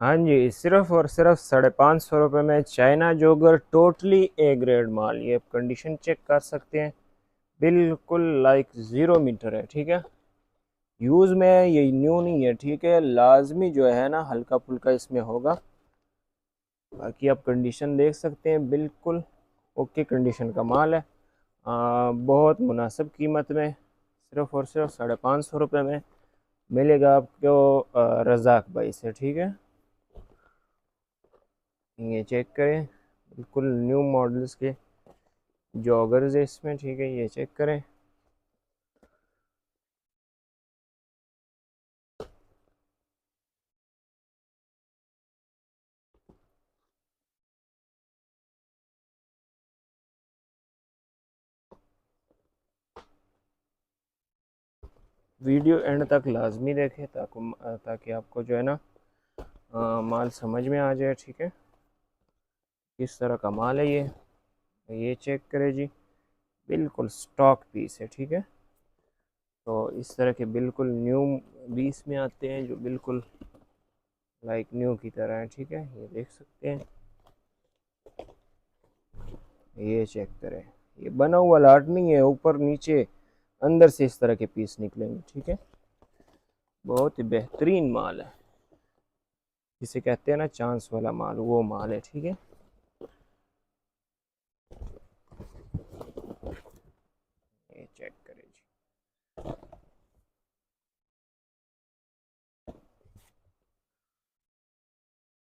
हाँ जी, सिर्फ और सिर्फ 550 रुपये में China jogger totally A grade माल। ये आप कंडीशन चेक कर सकते हैं, बिल्कुल लाइक 0 मीटर है। ठीक है, यूज़ में ये न्यू नहीं है। ठीक है, लाजमी जो है ना हल्का फुल्का इसमें होगा। बाकी आप कंडीशन देख सकते हैं, बिल्कुल ओके कंडीशन का माल है। बहुत मुनासिब कीमत में सिर्फ और सिर्फ 550 रुपये में मिलेगा आपको रज़ाक भाई से। ठीक है, ये चेक करें, बिल्कुल न्यू मॉडल्स के जॉगर्स है इसमें। ठीक है, ये चेक करें। वीडियो एंड तक लाजमी देखें ताकि आपको जो है ना माल समझ में आ जाए। ठीक है, किस तरह का माल है ये चेक करें जी, बिल्कुल स्टॉक पीस है। ठीक है, तो इस तरह के बिल्कुल न्यू पीस में आते हैं जो बिल्कुल लाइक न्यू की तरह है। ठीक है, ये देख सकते हैं, ये चेक करें। ये बना हुआ लाट नहीं है, ऊपर नीचे अंदर से इस तरह के पीस निकलेंगे। ठीक है, बहुत ही बेहतरीन माल है, जिसे कहते हैं ना चांस वाला माल, वो माल है। ठीक है, ये चेक करें जी।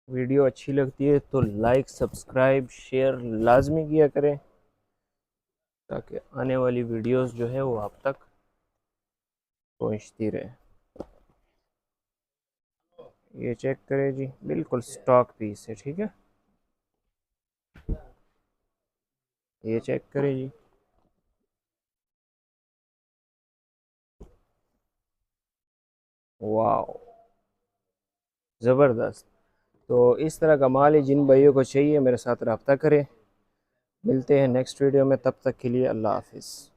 वीडियो अच्छी लगती है तो लाइक सब्सक्राइब शेयर लाजमी किया करें, ताकि आने वाली वीडियोस जो है वो आप तक पहुंचती रहे। ये चेक करें जी, बिल्कुल स्टॉक पीस है। ठीक है, ये चेक करें जी, वाह ज़बरदस्त। तो इस तरह का माल है, जिन भाइयों को चाहिए मेरे साथ रब्ता करें। मिलते हैं नेक्स्ट वीडियो में, तब तक के लिए अल्लाह हाफिज़।